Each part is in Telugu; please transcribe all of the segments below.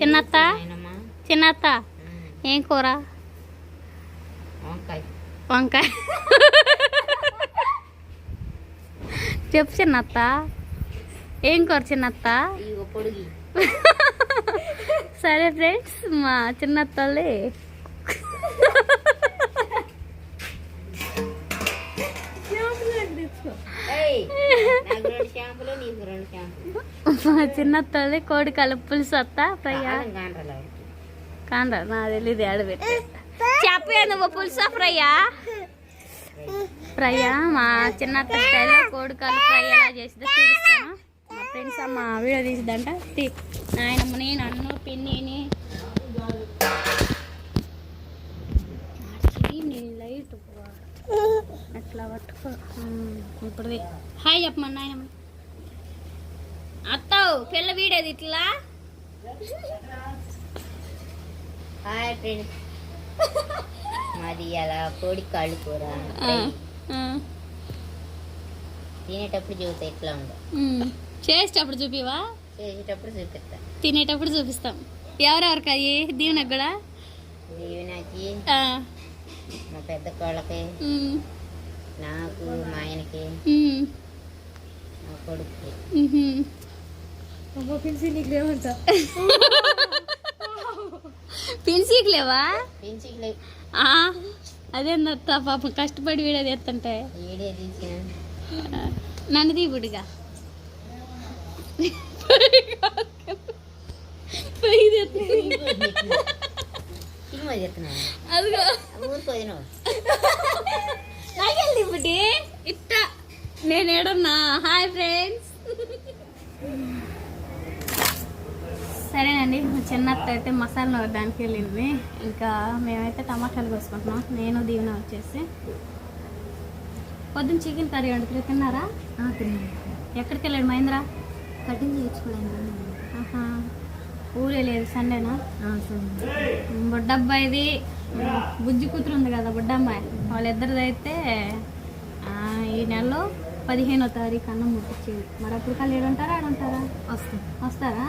చిన్నత్త చిన్నత్త ఏం కూర? వంకాయ. చెప్పు చిన్నత్త, ఏం కూర చిన్నత్త? సరే ఫ్రెండ్స్, మా చిన్నత్తలే మా చిన్నత్తలే కోడి కలుపులు సత్త ఫ్రయ్యా కాండ్రా నా తెలీదు ఆడబెట్టి చెప్పే నువ్వు పులుసా ఫ్రయ్యా? ఫ్రయ్యా మా చిన్నత్త స్టైల్లో కోడి కలుపు ఫ్రై ఎలా చేసిందో చూపిస్తాను. మా ఫ్రెండ్స్ అమ్మ వీడియో తీసిద్దంట. నాయనమ్మని నన్ను పిన్నిని లైట్ అట్లా పట్టుకో. ఇప్పుడు హాయ్ చెప్పమని నాయనమ్మ. అత్తావు పిల్ల వీడేది ఇట్లా. హాయ్ ఫ్రెండ్స్, మాది అలా కోడి కాళ్ళు కూర. తినేటప్పుడు చూపిస్తా ఎట్లా ఉందో. చేసేటప్పుడు చూపివా? చేసేటప్పుడు చూపిస్తా, తినేటప్పుడు చూపిస్తాం. ఎవరెవరికి అయ్యి? దీవెనకి కూడా? దీవెనకి, మా పెద్ద కోళ్ళకి, నాకు, మా ఆయనకి, మా కొడుకుకి. పిన్సీకి లేవా? పెంచికి లేవు. అదేందత్త పాపం కష్టపడి వీడియో తీస్తుంటే. వీడియో తీసిన నన్ను తీపుడిగా ఇప్పుడు ఇట్ట నేను ఏడున్నా. Hi friends. సరేనండి, మా చిన్నత్త అయితే మసాలా నవ్వడానికి వెళ్ళింది. ఇంకా మేమైతే టమాటాలు కోసుకుంటున్నాం. నేను దీవెన వచ్చేసి పొద్దున్న చికెన్ కర్రీ వండుతుంది. తిన్నారా? తిన్నాను. ఎక్కడికి వెళ్ళాడు మహేంద్ర? కటింగ్ చేయించుకోవడానికి. ఊరే లేదు, సండేనా? బుడ్డబ్బాయిది బుజ్జి కూతురు ఉంది కదా, బుడ్డమ్మాయి, వాళ్ళిద్దరిది అయితే ఈ నెలలో 15వ తారీఖు అన్నం ముట్టించేది. మరి అప్పుడు కళ్ళు ఏడుంటారా? ఆడుంటారా? వస్తారా?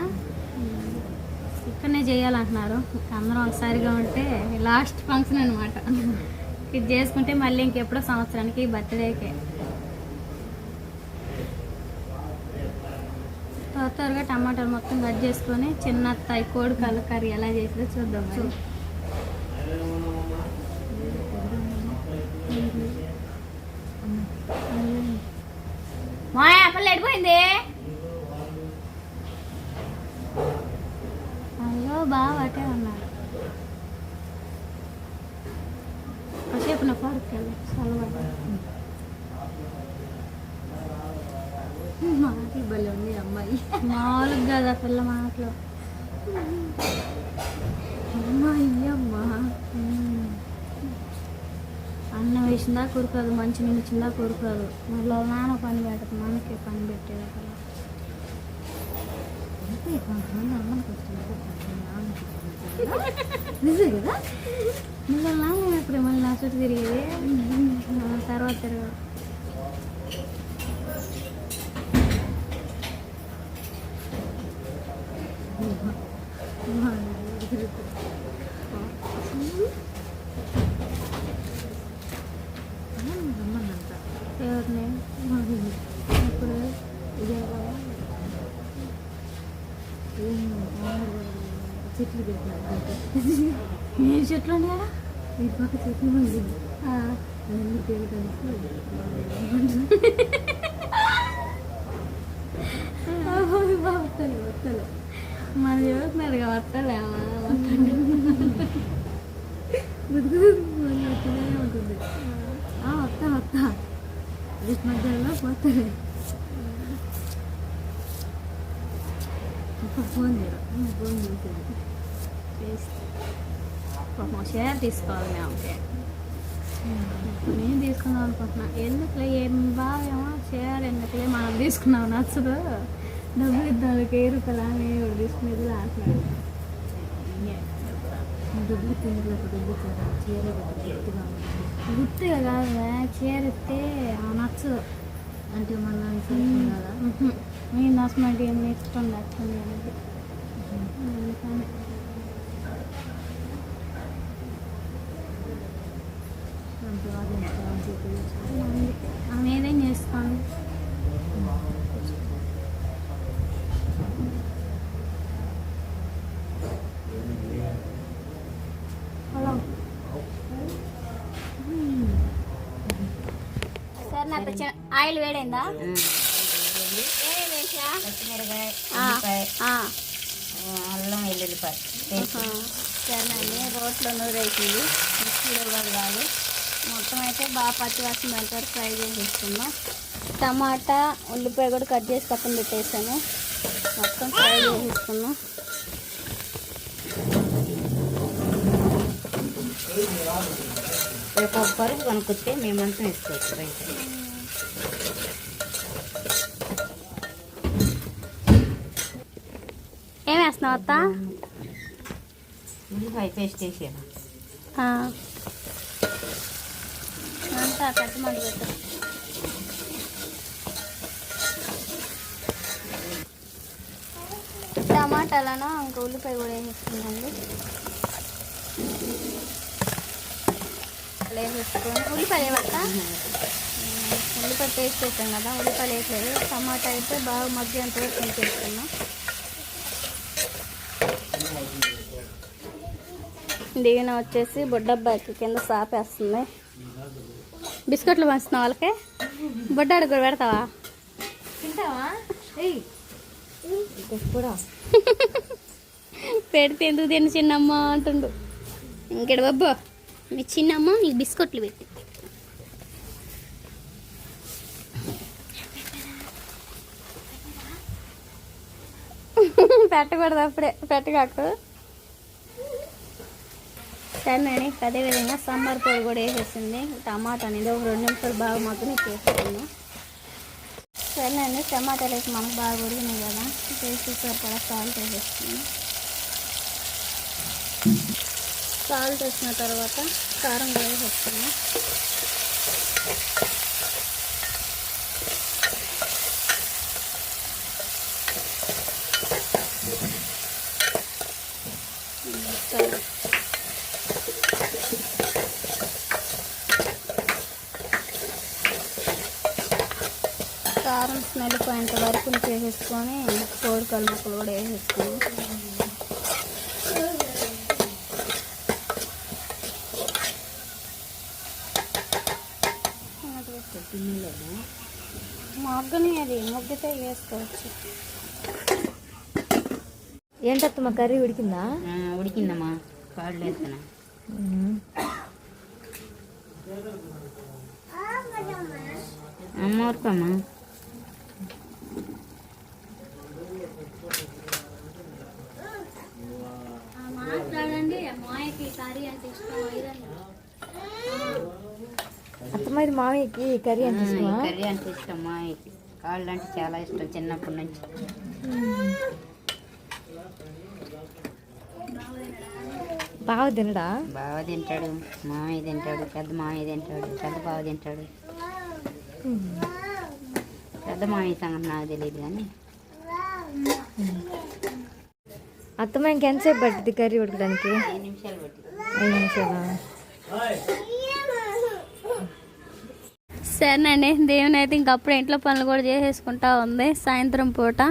ఇక్కడనే చేయాలంటున్నారు. అందరం ఒకసారిగా ఉంటే లాస్ట్ ఫంక్షన్ అనమాట. ఇది చేసుకుంటే మళ్ళీ ఇంకెప్పుడో సంవత్సరానికి బర్త్డేకే. త్వరగా టమాటాలు మొత్తం కట్ చేసుకొని చిన్నత్తాయి కోడి కళ్ళ కర్రీ ఎలా చేసిందో చూద్దాం. మా అప్పలు ఎడిపోయింది. అయ్యో బాగా అటే ఉన్నాడు. కాసేపు నా పాడుకెళ్ళి చల్లబడ్డా. మాటలు భలే ఉంది అమ్మాయి. మామూలుగా కదా పిల్ల మాటలు. అమ్మాయి అమ్మా అన్నం వేసిందా కొరుకురాదు, మంచి నిలిచిందా కొరుకురాదు. మళ్ళీ నాన్న పని పెట్టదు, మనకే పని పెట్టేది. నిజే కదా. మళ్ళీ నాన్న ఎప్పుడు మళ్ళీ నా చుట్టూ తిరిగేది, తర్వాత తిరగదు. ఎవరిని ఇప్పుడు చెట్లు పెట్టినారు. ఏం చెట్లు ఉన్నాయా? ఈ పక్క చెట్లు ఉంది. అన్నీ తిరగడానికి వస్తలే మన చదువుతున్నారు కదా, వస్తలేమా? ఉంటుంది. వస్తా వీటి మధ్యలో పోతారు. ఫోన్ చేసేది షేర్ తీసుకోవాలి మేము. నేను తీసుకుందాం అనుకుంటున్నా. ఎందుకులే ఏం బాగా షేర్ ఎందుకులే, మనం తీసుకున్నాం నచ్చదు, డబ్బులు ఇద్దాం 1000 రూపాయలు అని తీసుకునేది అంటున్నాడు. డబ్బులు తిండి చీర గుర్తుగా కాదు, చీర ఇస్తే నచ్చదు అంటే మళ్ళీ మీ నచ్చమంటే ఏం నెక్స్ట్ ఉండొచ్చు. అందుకని ఆమె ఏదైనా చేసుకోండి. హలో సార్, నాకు ఆయిల్ వేడైందా? ఏమేమి వేసా? పచ్చిమిరకాయ, ఆ, ఉల్లిపాయ, ఆ. అల్లం వెల్లుల్లిపాయ పేస్ట్. సరేనండి, రోట్లో నూరేసింది, మిక్సీలో కూడా కాదు. మొత్తం అయితే బాగా పచ్చివాసన పెడతారు, ఫ్రై చేసేసుకుందాం. టమాటా ఉల్లిపాయ కూడా కట్ చేసి పక్కన పెట్టేసాను, మొత్తం ఫ్రై చేసేసుకుందాం. రేపు ఒక పరుపు కొనుక్కొస్తే మేమంతా వేసుకోవచ్చు బయట. ఏం వేస్తున్నావు అత్త? ఉల్లిపాయ పేస్ట్ వేసాను. అంతా కట్టమంట పెట్టు. టమాటాలను ఇంకా ఉల్లిపాయ కూడా వేసేసుకున్నాండి. వేసేసుకొని ఉల్లిపాయ వేయవచ్చా? ఉల్లిపాయ పేస్ట్ వేసాం కదా, ఉల్లిపాయలు వేసలేదు. టమాటా అయితే బాగా మగ్గేంత వరకు వేసుకున్నాం. దీవెన వచ్చేసి బొడ్డబ్బాయికి కింద సాపేస్తుంది. బిస్కెట్లు పంచుతున్నావు వాళ్ళకి? బొడ్డాడు కూడా పెడతావా? తింటావా? కూడా పెడితే ఎందుకు తిన్న చిన్నమ్మ అంటుండు. ఇంకెడ బాబు, మీ చిన్నమ్మ నీకు బిస్కెట్లు పెట్టి. పెట్టకూడదు, అప్పుడే పెట్టగాకు. సరేనండి, అదేవిధంగా సాంబార్ పొడి కూడా వేసేసింది. టమాటా అనేది ఒక 2 నిమిషాలు బాగా మగ్గని వేసుకున్నాను. సరేనండి, టమాటాలు వేసి మనకు బాగా ఉడికినాయి కదా, టేస్ట్ సరిపడా సాల్ట్ వేసేస్తుంది. సాల్ట్ వేసిన తర్వాత కారం కూడా వేసేస్తున్నాం. సరే, కారం స్మెల్ పోయేంత వరకు చేసేసుకొని కోడికల్ ముక్కలు కూడా వేసేసుకొని మొగ్గని, అది మొగ్గితే వేసుకోవచ్చు. ఏంటత్తమ్మ కర్రీ ఉడికిందా? ఉడికిందమ్మా, కాళ్ళు వేస్తున్నా. అమ్మ ఊరుకోమ్మా. మాట్లాడండి, మాయకి కర్రీ అంటే ఇష్టం. అత్తమ్మ ఇది మామయ్యకి కర్రీ అంటే ఇష్టమా? కర్రీ అంటే ఇష్టం మా కాళ్ళు అంటే చాలా ఇష్టం చిన్నప్పటి నుంచి. బాగా తినడా? బాగా తింటాడు, మామయ్య తింటాడు, పెద్ద మామయ్య తింటాడు, పెద్ద బావ తింటాడు. పెద్ద మామయ్య సంగతి నాకు తెలియదు కానీ. అత్తమ్మ ఇంకెంతసేపు పట్టింది కర్రీ ఉడకడానికి? 5 నిమిషాలు పట్టి. 5 నిమిషాలా? సరేనండి, దేవుని అయితే ఇంకప్పుడు ఇంట్లో పనులు కూడా చేసేసుకుంటా ఉంది. సాయంత్రం పూట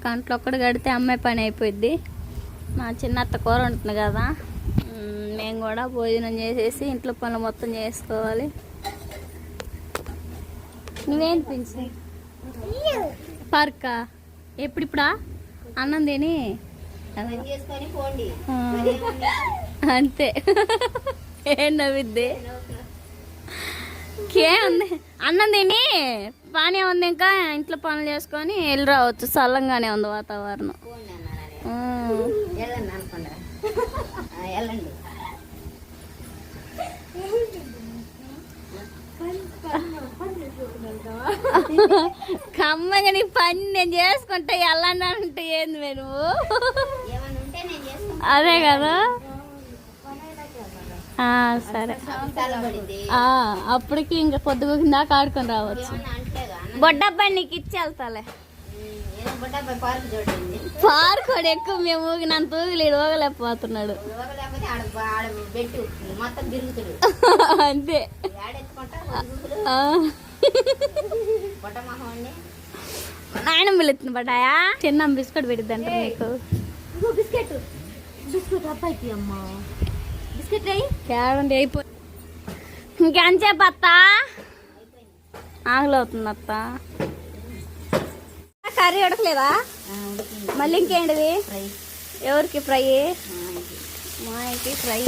కంట్లో ఒక్కటి కడితే అమ్మాయి పని అయిపోద్ది. మా చిన్నత్త కూర ఉంటుంది కదా, మేము కూడా భోజనం చేసేసి ఇంట్లో పనులు మొత్తం చేసుకోవాలి. నువ్వేం పిలిచి పార్కా ఎప్పుడిప్పుడా అన్నం తిని అంతే. ఏం నవ్విద్ది? ఏముంది, అన్నం తిని పానీ ఉంది, ఇంకా ఇంట్లో పనులు చేసుకొని వెళ్ళి రావచ్చు. చల్లంగానే ఉంది వాతావరణం. వెళ్ళండి. కమ్మగా నీ పని నేను చేసుకుంటా వెళ్ళండి అంటే ఏంది నువ్వు? అదే కదా. సరే, అప్పటికి ఇంకా పొద్దుగుకిందాక ఆడుకొని రావచ్చు. బొడ్డబ్బాయి నీకు ఇచ్చి వెళ్తాలే. ఏదో బుడ్డబ్బాయి పార్కు చూడండి. పార్క్ వాడు ఎక్కువ మేము ఊగినంత ఊగిలేడు ఊగలేకపోతున్నాడు. లేకపోతే ఆడ పెట్టు మొత్తం తిరుగుతుడు. అంతే. ఆడెత్తుకుంటా ఆ. బుట్ట మొహండి. నాయన పిలుస్తుంది బటాయా. చిన్న బిస్కెట్ పెట్టిద్దంట నీకు. బిస్కెట్ బిస్కెట్ అబ్బాయికి అమ్మా బిస్కెట్ అయ్యి క్యారండి అయిపో. ఇంకెంతసేపు అత్త? ఆకలి అవుతుంది అత్త. కర్రీ ఉడకలేదా? మళ్ళీ ఇంకేంటిది? ఫ్రై. ఎవరికి ఫ్రై? ఇది. మాయకి ఫ్రై,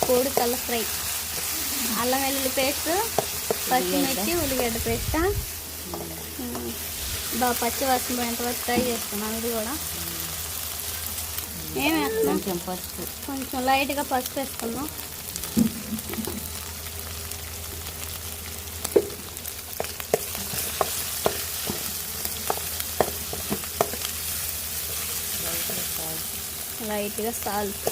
కోడి కల్ల ఫ్రై. అల్లం వెల్లుల్లి పేస్ట్, పచ్చిమిర్చి, ఉల్లిగడ్డ పేస్ట్. బాగా పచ్చి వాసన పోయేంత వరకు ఫ్రై చేసుకున్నాం. ఇది కూడా ఏం వేస్తున్నాం? కొంచెం పసుపు. కొంచెం లైట్గా పసుపు వేసుకున్నాం. లైట్గా సాల్ట్.